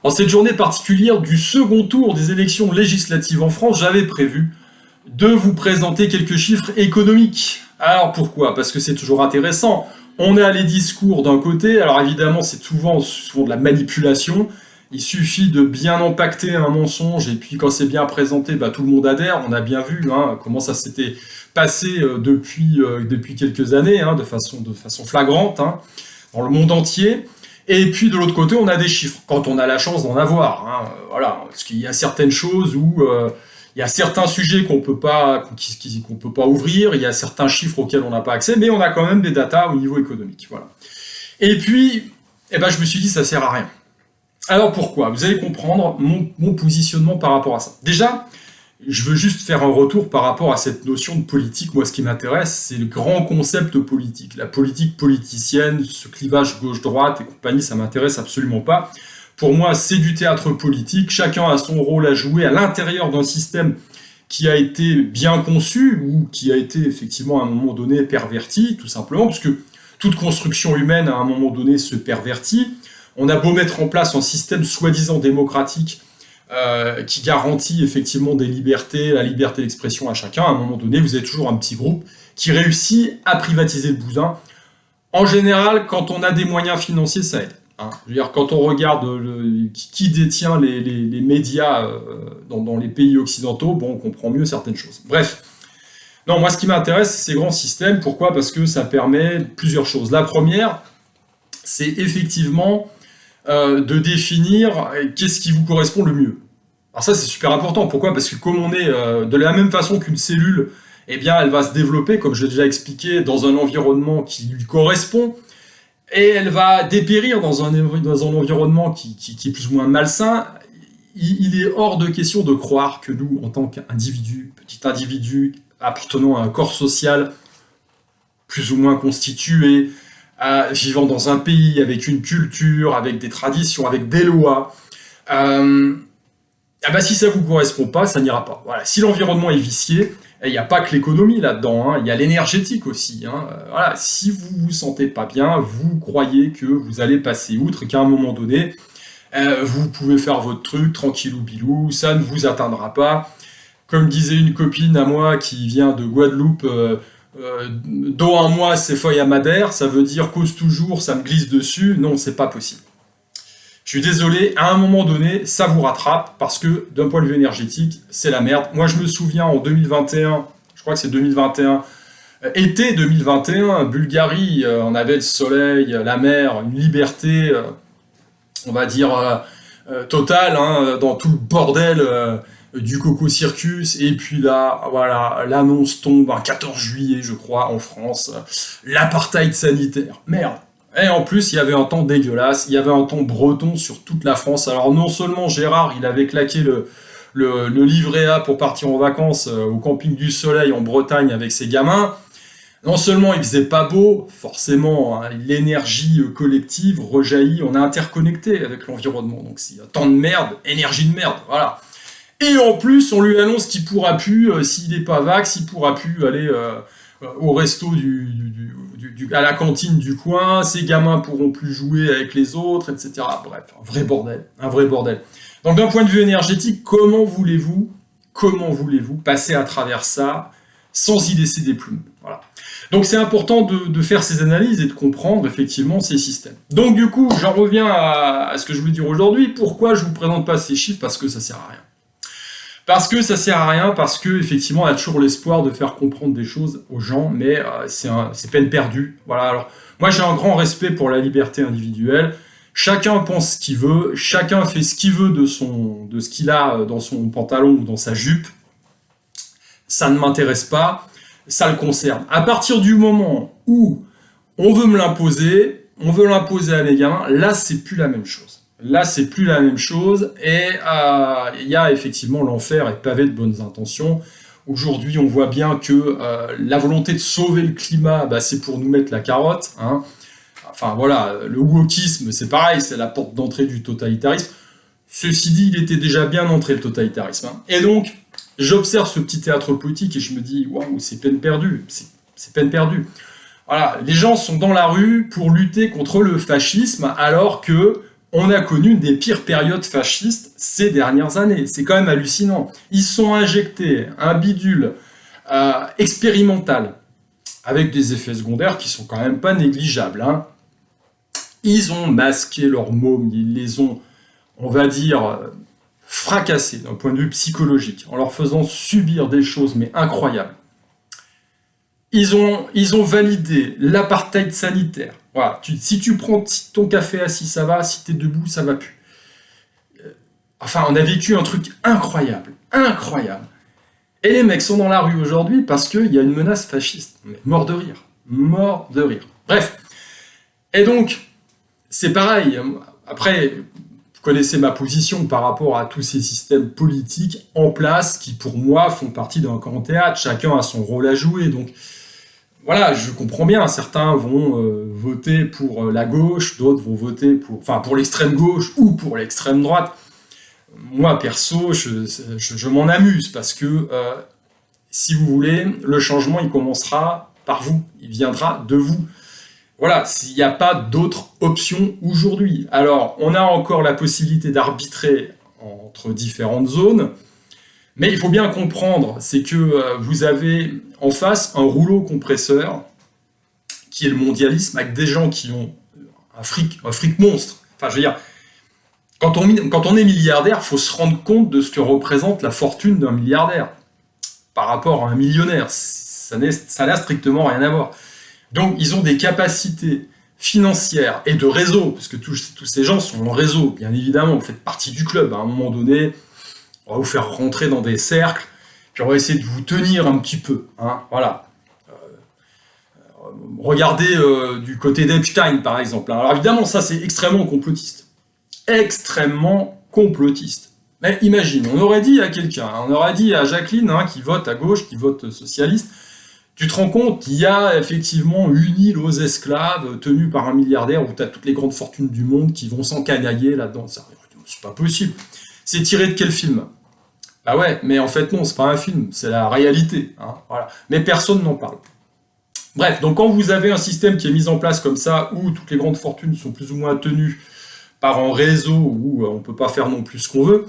En cette journée particulière du second tour des élections législatives en France, j'avais prévu de vous présenter quelques chiffres économiques. Alors pourquoi? Parce que c'est toujours intéressant. On a les discours d'un côté, alors évidemment c'est souvent de la manipulation. Il suffit de bien empaqueter un mensonge et puis quand c'est bien présenté, tout le monde adhère. On a bien vu comment ça s'était passé depuis quelques années, de façon flagrante, dans le monde entier. Et puis de l'autre côté, on a des chiffres, quand on a la chance d'en avoir. Voilà, parce qu'il y a certaines choses où il y a certains sujets qu'on peut pas ouvrir, il y a certains chiffres auxquels on n'a pas accès, mais on a quand même des datas au niveau économique. Voilà. Et puis, je me suis dit, ça sert à rien. Alors pourquoi? Vous allez comprendre mon positionnement par rapport à ça. Déjà, je veux juste faire un retour par rapport à cette notion de politique. Moi, ce qui m'intéresse, c'est le grand concept politique. La politique politicienne, ce clivage gauche-droite et compagnie, ça m'intéresse absolument pas. Pour moi, c'est du théâtre politique. Chacun a son rôle à jouer à l'intérieur d'un système qui a été bien conçu ou qui a été effectivement à un moment donné perverti, tout simplement, parce que toute construction humaine, à un moment donné, se pervertit. On a beau mettre en place un système soi-disant démocratique qui garantit effectivement des libertés, la liberté d'expression à chacun, à un moment donné, vous avez toujours un petit groupe qui réussit à privatiser le bousin. En général, quand on a des moyens financiers, ça aide. Je veux dire, quand on regarde qui détient les médias dans les pays occidentaux, on comprend mieux certaines choses. Bref. Non, moi, ce qui m'intéresse, c'est ces grands systèmes. Pourquoi? Parce que ça permet plusieurs choses. La première, c'est effectivement de définir qu'est-ce qui vous correspond le mieux. Alors ça, c'est super important. Pourquoi? Parce que comme on est de la même façon qu'une cellule, elle va se développer, comme je l'ai déjà expliqué, dans un environnement qui lui correspond, et elle va dépérir dans un environnement qui est plus ou moins malsain. Il est hors de question de croire que nous, en tant qu'individu, petit individu, appartenant à un corps social plus ou moins constitué, vivant dans un pays avec une culture, avec des traditions, avec des lois, si ça vous correspond pas, ça n'ira pas. Voilà. Si l'environnement est vicié, il n'y a pas que l'économie là-dedans, il y a l'énergétique aussi. Voilà. Si vous vous sentez pas bien, vous croyez que vous allez passer outre, qu'à un moment donné, vous pouvez faire votre truc, tranquillou bilou, ça ne vous atteindra pas. Comme disait une copine à moi qui vient de Guadeloupe, dos en moi, c'est feuilles à Madère, ça veut dire cause toujours, ça me glisse dessus. Non, c'est pas possible. Je suis désolé, à un moment donné, ça vous rattrape, parce que d'un point de vue énergétique, c'est la merde. Moi, je me souviens en 2021, je crois que c'est 2021, été 2021, Bulgarie, on avait le soleil, la mer, une liberté, on va dire, totale, dans tout le bordel du Coco Circus, et puis là, voilà, l'annonce tombe un 14 juillet, je crois, en France, l'apartheid sanitaire. Merde. Et en plus, il y avait un temps dégueulasse, il y avait un temps breton sur toute la France. Alors non seulement Gérard, il avait claqué le livret A pour partir en vacances au camping du Soleil en Bretagne avec ses gamins, non seulement il faisait pas beau, forcément, l'énergie collective rejaillit, on est interconnecté avec l'environnement. Donc s'il y a tant de merde, énergie de merde, voilà. Et en plus, on lui annonce qu'il pourra plus, s'il n'est pas vax, il pourra plus aller au resto à la cantine du coin, ses gamins pourront plus jouer avec les autres, etc. Bref, un vrai bordel. Donc d'un point de vue énergétique, comment voulez-vous passer à travers ça sans y laisser des plumes? Voilà. Donc c'est important de faire ces analyses et de comprendre effectivement ces systèmes. Donc du coup, j'en reviens à ce que je voulais dire aujourd'hui. Pourquoi je vous présente pas ces chiffres? Parce que ça sert à rien. Parce que effectivement, on a toujours l'espoir de faire comprendre des choses aux gens, mais c'est peine perdue. Voilà. Alors, moi, j'ai un grand respect pour la liberté individuelle. Chacun pense ce qu'il veut, chacun fait ce qu'il veut de ce qu'il a dans son pantalon ou dans sa jupe. Ça ne m'intéresse pas, ça le concerne. À partir du moment où on veut me l'imposer, à mes gamins, là, c'est plus la même chose. Et il y a effectivement l'enfer est pavé de bonnes intentions. Aujourd'hui, on voit bien que la volonté de sauver le climat, c'est pour nous mettre la carotte. Enfin voilà, le wokisme, c'est pareil, c'est la porte d'entrée du totalitarisme. Ceci dit, il était déjà bien entré le totalitarisme. Et donc, j'observe ce petit théâtre politique et je me dis, waouh, c'est peine perdue. C'est peine perdue. Voilà, les gens sont dans la rue pour lutter contre le fascisme, alors que on a connu une des pires périodes fascistes ces dernières années. C'est quand même hallucinant. Ils sont injectés un bidule expérimental avec des effets secondaires qui sont quand même pas négligeables. Hein. Ils ont masqué leurs mômes, ils les ont, on va dire, fracassés d'un point de vue psychologique, en leur faisant subir des choses mais incroyables. Ils ont validé l'apartheid sanitaire. Voilà. Si tu prends ton café assis, ça va. Si tu es debout, ça va plus. Enfin, on a vécu un truc incroyable. Incroyable. Et les mecs sont dans la rue aujourd'hui parce qu'il y a une menace fasciste. Mais mort de rire. Mort de rire. Bref. Et donc, c'est pareil. Après, vous connaissez ma position par rapport à tous ces systèmes politiques en place qui, pour moi, font partie d'un grand théâtre. Chacun a son rôle à jouer. Donc, voilà, je comprends bien, certains vont voter pour la gauche, d'autres vont voter pour l'extrême gauche ou pour l'extrême droite. Moi, perso, je m'en amuse parce que, si vous voulez, le changement, il commencera par vous, il viendra de vous. Voilà, s'il n'y a pas d'autres options aujourd'hui. Alors, on a encore la possibilité d'arbitrer entre différentes zones, mais il faut bien comprendre, c'est que vous avez en face un rouleau compresseur qui est le mondialisme, avec des gens qui ont un fric monstre. Enfin, je veux dire, quand on est milliardaire, il faut se rendre compte de ce que représente la fortune d'un milliardaire par rapport à un millionnaire. Ça n'a strictement rien à voir. Donc, ils ont des capacités financières et de réseau, parce que tous ces gens sont en réseau, bien évidemment, vous faites partie du club. À un moment donné, on va vous faire rentrer dans des cercles, puis on va essayer de vous tenir un petit peu. Hein, voilà. Regardez du côté d'Epstein, par exemple. Alors évidemment, ça, c'est extrêmement complotiste. Extrêmement complotiste. Mais imagine, on aurait dit à quelqu'un, on aurait dit à Jacqueline, hein, qui vote à gauche, qui vote socialiste, tu te rends compte qu'il y a effectivement une île aux esclaves tenue par un milliardaire où tu as toutes les grandes fortunes du monde qui vont s'encanailler là-dedans. C'est pas possible. C'est tiré de quel film ? Bah ouais, mais en fait non, c'est pas un film, c'est la réalité. Hein, voilà. Mais personne n'en parle. Bref, donc quand vous avez un système qui est mis en place comme ça, où toutes les grandes fortunes sont plus ou moins tenues par un réseau où on ne peut pas faire non plus ce qu'on veut,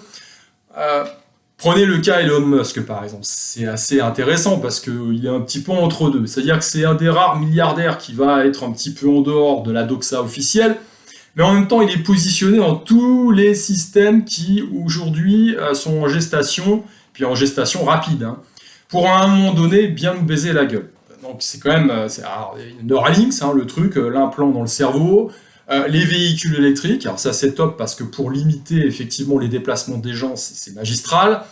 prenez le cas Elon Musk par exemple, c'est assez intéressant parce qu'il est un petit peu entre deux. C'est-à-dire que c'est un des rares milliardaires qui va être un petit peu en dehors de la doxa officielle, mais en même temps il est positionné dans tous les systèmes qui aujourd'hui sont en gestation, puis en gestation rapide, hein, pour à un moment donné bien nous baiser la gueule. Donc c'est quand même Neuralink, hein, le truc, l'implant dans le cerveau, les véhicules électriques, alors ça c'est top parce que pour limiter effectivement les déplacements des gens, c'est magistral.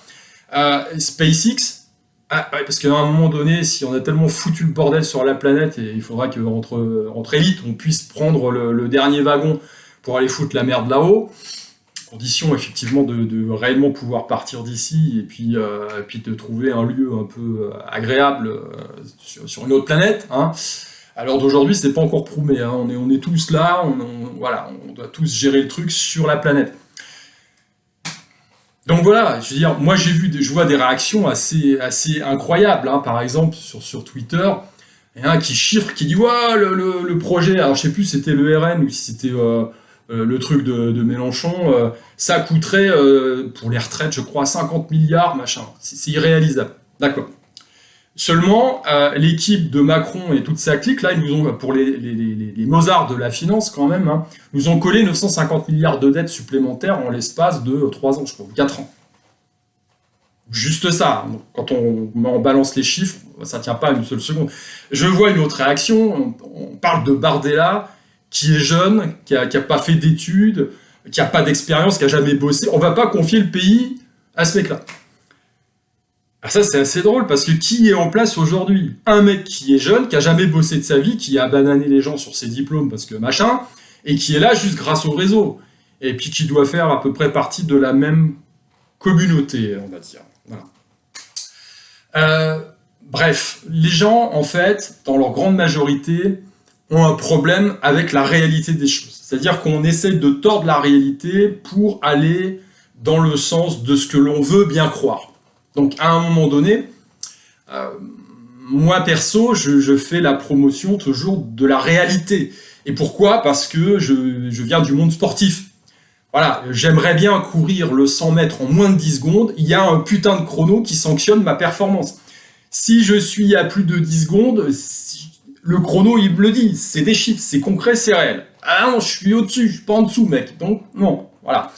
SpaceX, ouais, parce qu'à un moment donné, si on a tellement foutu le bordel sur la planète, et il faudra qu'entre élites, on puisse prendre le dernier wagon pour aller foutre la merde là-haut, condition effectivement de réellement pouvoir partir d'ici et puis de trouver un lieu un peu agréable sur une autre planète. Hein. À l'heure d'aujourd'hui, c'est pas encore prouvé. Hein. On est tous là, voilà, on doit tous gérer le truc sur la planète. Donc voilà, je veux dire, moi je vois des réactions assez incroyables. Hein. Par exemple, sur Twitter, il y en a un qui chiffre, qui dit ouais, le projet, alors je sais plus si c'était le RN ou si c'était le truc de Mélenchon, ça coûterait pour les retraites, je crois, 50 milliards, machin. C'est irréalisable. D'accord. Seulement, l'équipe de Macron et toute sa clique, là, ils nous ont, pour les Mozart de la finance quand même, hein, nous ont collé 950 milliards de dettes supplémentaires en l'espace de 3 ans, je crois, 4 ans. Juste ça. Donc, quand on balance les chiffres, ça ne tient pas une seule seconde. Je vois une autre réaction, on parle de Bardella, qui est jeune, qui a pas fait d'études, qui n'a pas d'expérience, qui n'a jamais bossé. On ne va pas confier le pays à ce mec-là. Alors ça, c'est assez drôle, parce que qui est en place aujourd'hui ? Un mec qui est jeune, qui a jamais bossé de sa vie, qui a banané les gens sur ses diplômes, parce que machin, et qui est là juste grâce au réseau. Et puis qui doit faire à peu près partie de la même communauté, on va dire. Voilà. Bref, les gens, en fait, dans leur grande majorité, ont un problème avec la réalité des choses. C'est-à-dire qu'on essaie de tordre la réalité pour aller dans le sens de ce que l'on veut bien croire. Donc, à un moment donné, moi, perso, je fais la promotion toujours de la réalité. Et pourquoi ? Parce que je viens du monde sportif. Voilà, j'aimerais bien courir le 100 mètres en moins de 10 secondes, il y a un putain de chrono qui sanctionne ma performance. Si je suis à plus de 10 secondes, le chrono, il me le dit, c'est des chiffres, c'est concret, c'est réel. Ah non, je suis au-dessus, je suis pas en dessous, mec. Donc, non, voilà.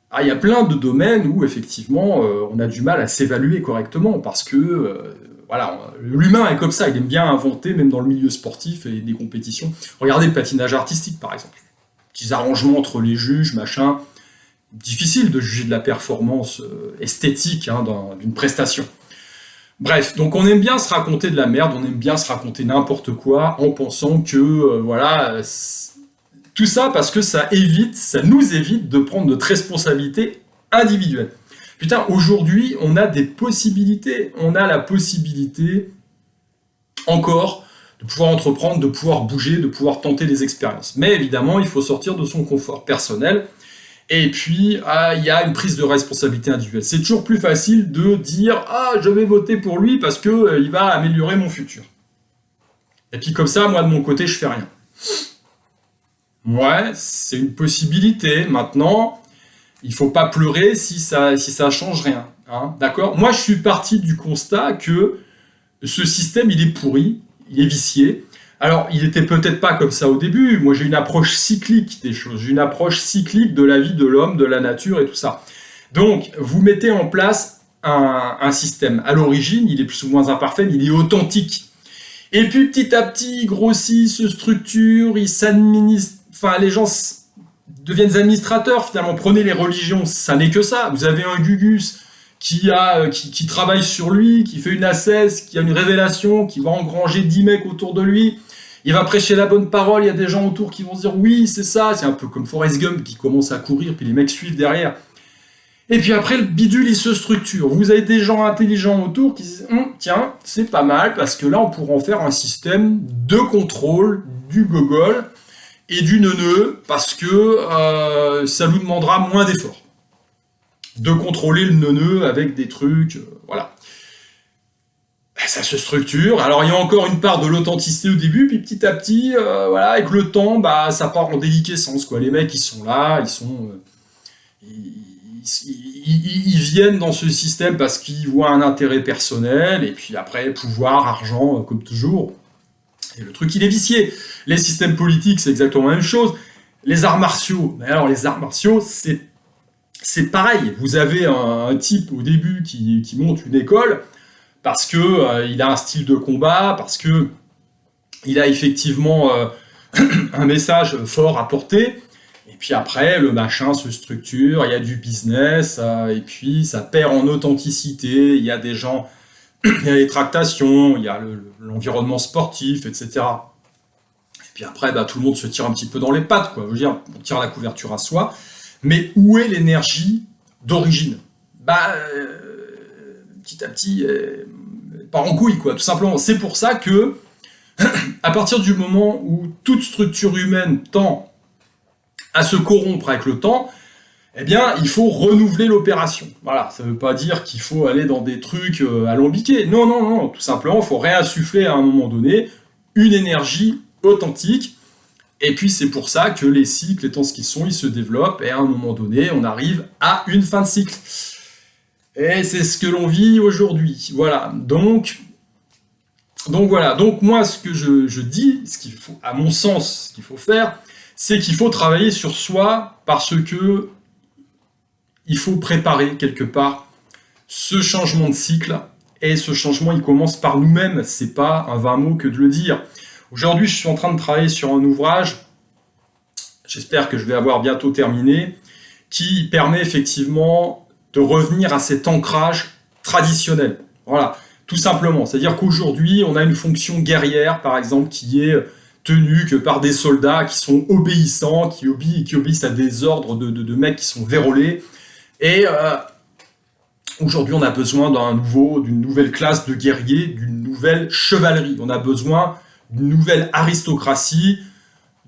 Ah, il y a plein de domaines où, effectivement, on a du mal à s'évaluer correctement, parce que, voilà, l'humain est comme ça, il aime bien inventer, même dans le milieu sportif et des compétitions. Regardez le patinage artistique, par exemple. Petits arrangements entre les juges, machin. Difficile de juger de la performance esthétique hein, d'une prestation. Bref, donc on aime bien se raconter de la merde, on aime bien se raconter n'importe quoi en pensant que, voilà, tout ça parce que ça nous évite de prendre notre responsabilité individuelle. Putain, aujourd'hui, on a des possibilités. On a la possibilité, encore, de pouvoir entreprendre, de pouvoir bouger, de pouvoir tenter des expériences. Mais évidemment, il faut sortir de son confort personnel. Et puis, il y a une prise de responsabilité individuelle. C'est toujours plus facile de dire « Ah, je vais voter pour lui parce qu'il va améliorer mon futur. » Et puis comme ça, moi, de mon côté, je fais rien. Ouais, c'est une possibilité. Maintenant, il faut pas pleurer si ça change rien. Hein, d'accord ? Moi, je suis parti du constat que ce système, il est pourri, il est vicié. Alors, il était peut-être pas comme ça au début. Moi, j'ai une approche cyclique des choses. J'ai une approche cyclique de la vie de l'homme, de la nature et tout ça. Donc, vous mettez en place un système. À l'origine, il est plus ou moins imparfait, mais il est authentique. Et puis, petit à petit, il grossit, se structure, il s'administre. Enfin, les gens deviennent des administrateurs, finalement. Prenez les religions, ça n'est que ça. Vous avez un Gugus qui travaille sur lui, qui fait une ascèse, qui a une révélation, qui va engranger 10 mecs autour de lui. Il va prêcher la bonne parole, il y a des gens autour qui vont se dire « Oui, c'est ça », c'est un peu comme Forrest Gump qui commence à courir, puis les mecs suivent derrière. Et puis après, le bidule, il se structure. Vous avez des gens intelligents autour qui disent « Tiens, c'est pas mal, parce que là, on pourra en faire un système de contrôle du gogol et du neuneu, parce que ça nous demandera moins d'efforts. » De contrôler le neuneu avec des trucs, voilà. Ça se structure. Alors, il y a encore une part de l'authenticité au début, puis petit à petit, voilà, avec le temps, ça part en déliquescence, quoi. Les mecs, ils sont là, ils viennent dans ce système parce qu'ils voient un intérêt personnel, et puis après, pouvoir, argent, comme toujours. Et le truc, il est vicié. Les systèmes politiques, c'est exactement la même chose. Les arts martiaux, mais alors les arts martiaux, c'est pareil. Vous avez un type au début qui monte une école, parce que il a un style de combat, parce que il a effectivement un message fort à porter, et puis après, le machin se structure, il y a du business, et puis ça perd en authenticité, il y a des gens, il y a les tractations, il y a l'environnement sportif, etc. Et puis après, tout le monde se tire un petit peu dans les pattes, quoi. Je veux dire, on tire la couverture à soi, mais où est l'énergie d'origine ? Petit à petit, part en couille, quoi, tout simplement. C'est pour ça que, à partir du moment où toute structure humaine tend à se corrompre avec le temps, eh bien, il faut renouveler l'opération. Voilà, ça ne veut pas dire qu'il faut aller dans des trucs alambiqués. Non, non, non, tout simplement, il faut réinsuffler à un moment donné une énergie authentique. Et puis, c'est pour ça que les cycles, étant ce qu'ils sont, ils se développent, et à un moment donné, on arrive à une fin de cycle. Et c'est ce que l'on vit aujourd'hui. Voilà. Donc voilà. Donc moi, ce que je dis, ce qu'il faut, à mon sens, ce qu'il faut faire, c'est qu'il faut travailler sur soi parce que il faut préparer quelque part ce changement de cycle. Et ce changement, il commence par nous-mêmes. C'est pas un vain mot que de le dire. Aujourd'hui, je suis en train de travailler sur un ouvrage, j'espère que je vais avoir bientôt terminé, qui permet effectivement de revenir à cet ancrage traditionnel. Voilà, tout simplement. C'est-à-dire qu'aujourd'hui, on a une fonction guerrière, par exemple, qui est tenue que par des soldats qui sont obéissants, qui obéissent à des ordres de mecs qui sont vérolés. Et aujourd'hui, on a besoin d'une nouvelle classe de guerriers, d'une nouvelle chevalerie. On a besoin d'une nouvelle aristocratie,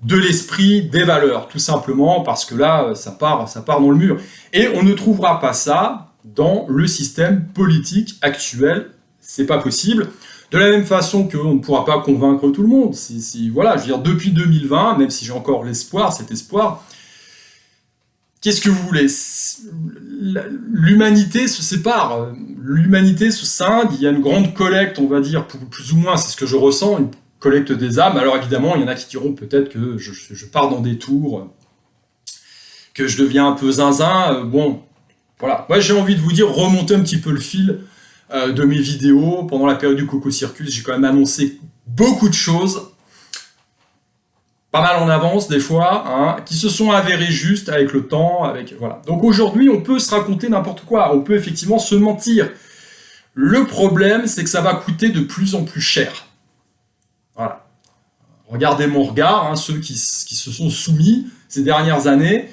de l'esprit, des valeurs, tout simplement, parce que là, ça part dans le mur. Et on ne trouvera pas ça dans le système politique actuel, c'est pas possible. De la même façon qu'on ne pourra pas convaincre tout le monde. Voilà, je veux dire, depuis 2020, même si j'ai encore l'espoir, cet espoir, qu'est-ce que vous voulez? L'humanité se sépare, l'humanité se scinde, il y a une grande collecte, on va dire, plus ou moins, c'est ce que je ressens, une collecte des âmes. Alors évidemment, il y en a qui diront peut-être que je pars dans des tours, que je deviens un peu zinzin. Bon, voilà. Moi, j'ai envie de vous dire, remontez un petit peu le fil de mes vidéos. Pendant la période du Coco Circus, j'ai quand même annoncé beaucoup de choses, pas mal en avance des fois, hein, qui se sont avérées justes avec le temps, voilà. Donc aujourd'hui, on peut se raconter n'importe quoi, on peut effectivement se mentir. Le problème, c'est que ça va coûter de plus en plus cher. Voilà. Regardez mon regard, hein, ceux qui se sont soumis ces dernières années.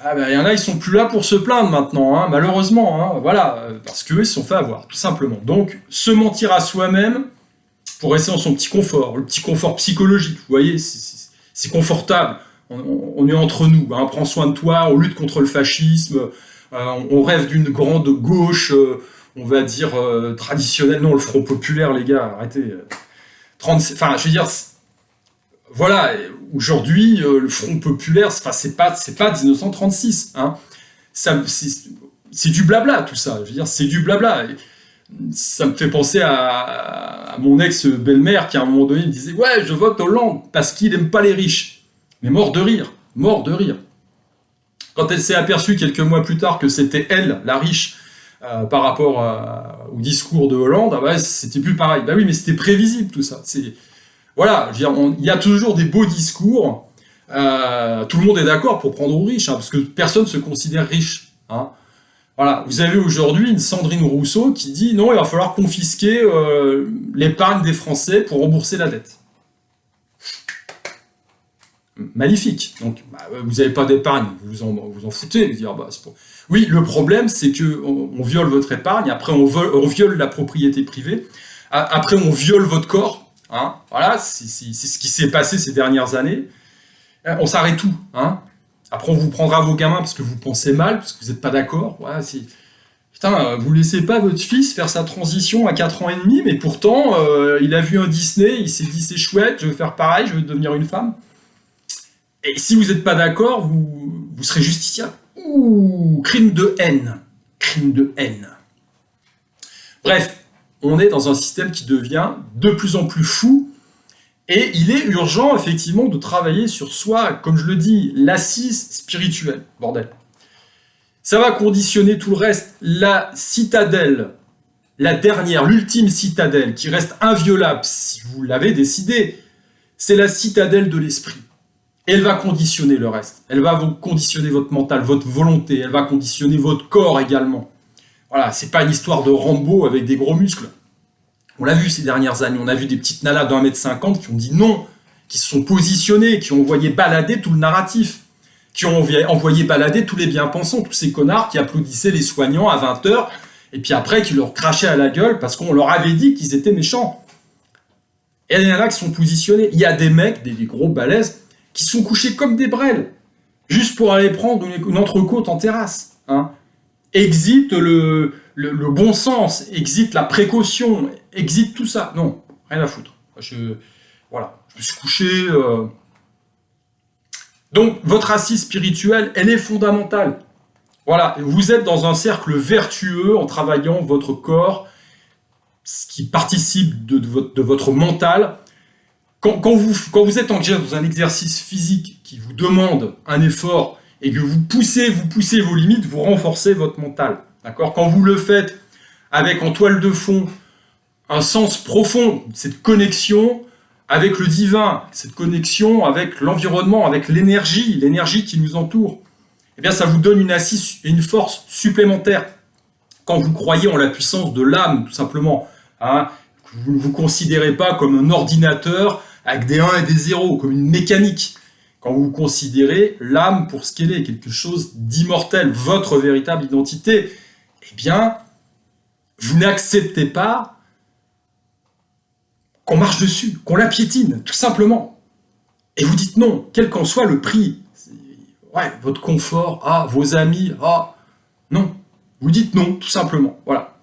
Il y en a, ils sont plus là pour se plaindre maintenant, hein, malheureusement, hein, voilà, parce qu'eux, ils se sont fait avoir, tout simplement. Donc, se mentir à soi-même pour rester dans son petit confort, le petit confort psychologique, vous voyez, c'est confortable, on est entre nous, hein, prends soin de toi, on lutte contre le fascisme, on rêve d'une grande gauche, on va dire, traditionnelle, non, le Front Populaire, les gars, arrêtez, enfin, je veux dire, voilà, aujourd'hui, le Front Populaire, c'est pas 1936, hein, c'est du blabla, tout ça, je veux dire, c'est du blabla. Ça me fait penser à mon ex-belle-mère qui à un moment donné me disait « Ouais, je vote Hollande parce qu'il n'aime pas les riches. » Mais mort de rire, mort de rire. Quand elle s'est aperçue quelques mois plus tard que c'était elle, la riche, par rapport au discours de Hollande, c'était plus pareil. Bah oui, mais c'était prévisible tout ça. Voilà, je veux dire, il y a toujours des beaux discours. Tout le monde est d'accord pour prendre aux riches, hein, parce que personne ne se considère riche, hein. Voilà, vous avez aujourd'hui une Sandrine Rousseau qui dit non, il va falloir confisquer l'épargne des Français pour rembourser la dette. Magnifique. Donc, vous n'avez pas d'épargne, vous en foutez. Vous dire, oui, le problème, c'est qu'on viole votre épargne, après on viole la propriété privée, après on viole votre corps. Hein, voilà, c'est ce qui s'est passé ces dernières années. On s'arrête tout, hein. Après, on vous prendra vos gamins parce que vous pensez mal, parce que vous n'êtes pas d'accord. Voilà, putain, vous laissez pas votre fils faire sa transition à 4 ans et demi, mais pourtant, il a vu un Disney, il s'est dit c'est chouette, je veux faire pareil, je veux devenir une femme. Et si vous n'êtes pas d'accord, vous serez justiciable. Ouh, crime de haine. Crime de haine. Bref, on est dans un système qui devient de plus en plus fou. Et il est urgent, effectivement, de travailler sur soi, comme je le dis, l'assise spirituelle, bordel. Ça va conditionner tout le reste. La citadelle, la dernière, l'ultime citadelle, qui reste inviolable, si vous l'avez décidé, c'est la citadelle de l'esprit. Elle va conditionner le reste. Elle va vous conditionner votre mental, votre volonté, elle va conditionner votre corps également. Voilà, c'est pas une histoire de Rambo avec des gros muscles. On l'a vu ces dernières années, on a vu des petites nanas de 1m50 qui ont dit non, qui se sont positionnées, qui ont envoyé balader tout le narratif, qui ont envoyé balader tous les bien-pensants, tous ces connards qui applaudissaient les soignants à 20h, et puis après qui leur crachaient à la gueule parce qu'on leur avait dit qu'ils étaient méchants. Et il y en a qui sont positionnés. Il y a des mecs, des gros balèzes, qui sont couchés comme des brêles, juste pour aller prendre une entrecôte en terrasse. Hein. Exit le bon sens, exit la précaution, exit tout ça. Non, rien à foutre. Voilà, je me suis couché. Donc, votre assise spirituelle, elle est fondamentale. Voilà, vous êtes dans un cercle vertueux en travaillant votre corps, ce qui participe de votre mental. Quand vous êtes engagé dans un exercice physique qui vous demande un effort et que vous poussez vos limites, vous renforcez votre mental. D'accord ? Quand vous le faites avec en toile de fond un sens profond, cette connexion avec le divin, cette connexion avec l'environnement, avec l'énergie qui nous entoure, eh bien ça vous donne une assise et une force supplémentaire. Quand vous croyez en la puissance de l'âme, tout simplement, hein, vous ne vous considérez pas comme un ordinateur avec des 1 et des 0, comme une mécanique. Quand vous considérez l'âme pour ce qu'elle est, quelque chose d'immortel, votre véritable identité, eh bien, vous n'acceptez pas qu'on marche dessus, qu'on la piétine, tout simplement. Et vous dites non, quel qu'en soit le prix. Ouais, votre confort, vos amis, non. Vous dites non, tout simplement. Voilà.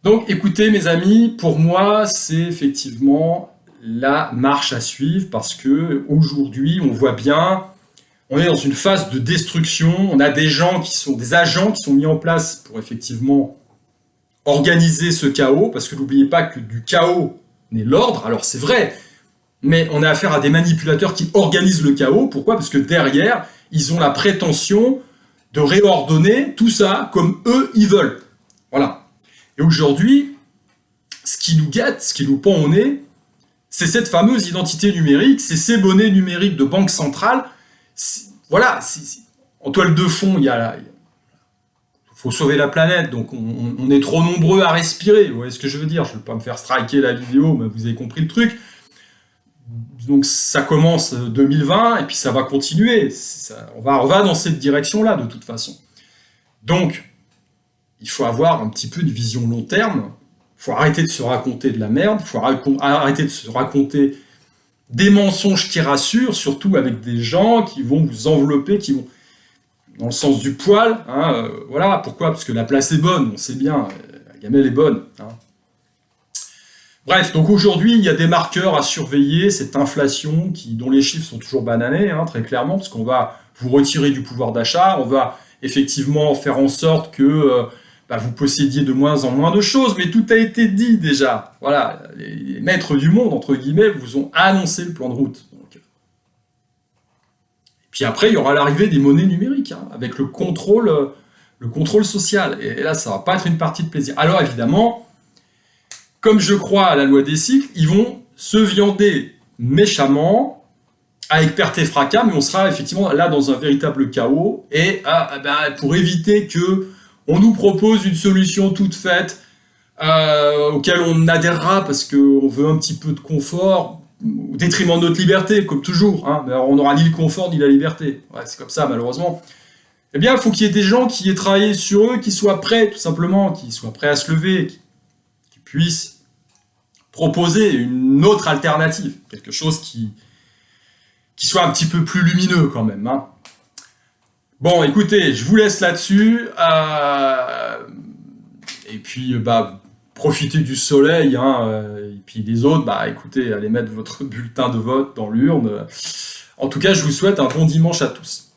Donc, écoutez, mes amis, pour moi, c'est effectivement la marche à suivre parce que aujourd'hui, on voit bien, on est dans une phase de destruction, on a des agents qui sont mis en place pour effectivement organiser ce chaos, parce que n'oubliez pas que du chaos naît l'ordre, alors c'est vrai, mais on a affaire à des manipulateurs qui organisent le chaos. Pourquoi ? Parce que derrière, ils ont la prétention de réordonner tout ça comme eux, ils veulent. Voilà. Et aujourd'hui, ce qui nous guette, ce qui nous pend au nez, c'est cette fameuse identité numérique, c'est ces monnaies numériques de banque centrale. Voilà, en toile de fond, il faut sauver la planète, donc on est trop nombreux à respirer. Vous voyez ce que je veux dire ? Je ne vais pas me faire striker la vidéo, mais vous avez compris le truc. Donc ça commence 2020 et puis ça va continuer. On va dans cette direction-là de toute façon. Donc il faut avoir un petit peu de vision long terme. Il faut arrêter de se raconter de la merde. Il faut arrêter de se raconter des mensonges qui rassurent, surtout avec des gens qui vont vous envelopper, qui vont dans le sens du poil. Voilà, pourquoi ? Parce que la place est bonne, on sait bien, la gamelle est bonne. Bref, donc aujourd'hui, il y a des marqueurs à surveiller, cette inflation dont les chiffres sont toujours bananés, très clairement, parce qu'on va vous retirer du pouvoir d'achat, on va effectivement faire en sorte que vous possédiez de moins en moins de choses, mais tout a été dit déjà. Voilà, les maîtres du monde, entre guillemets, vous ont annoncé le plan de route. Donc. Et puis après, il y aura l'arrivée des monnaies numériques, avec le contrôle social. Et là, ça va pas être une partie de plaisir. Alors évidemment, comme je crois à la loi des cycles, ils vont se viander méchamment, avec perte et fracas, mais on sera effectivement là dans un véritable chaos, et pour éviter que on nous propose une solution toute faite, auquel on adhérera parce qu'on veut un petit peu de confort, au détriment de notre liberté, comme toujours. Mais alors, on n'aura ni le confort ni la liberté. Ouais, c'est comme ça, malheureusement. Eh bien, il faut qu'il y ait des gens qui aient travaillé sur eux, qui soient prêts, tout simplement, qui soient prêts à se lever, qui puissent proposer une autre alternative, quelque chose qui soit un petit peu plus lumineux quand même. Bon, écoutez, je vous laisse là-dessus, et puis profitez du soleil, et puis les autres, écoutez, allez mettre votre bulletin de vote dans l'urne. En tout cas, je vous souhaite un bon dimanche à tous.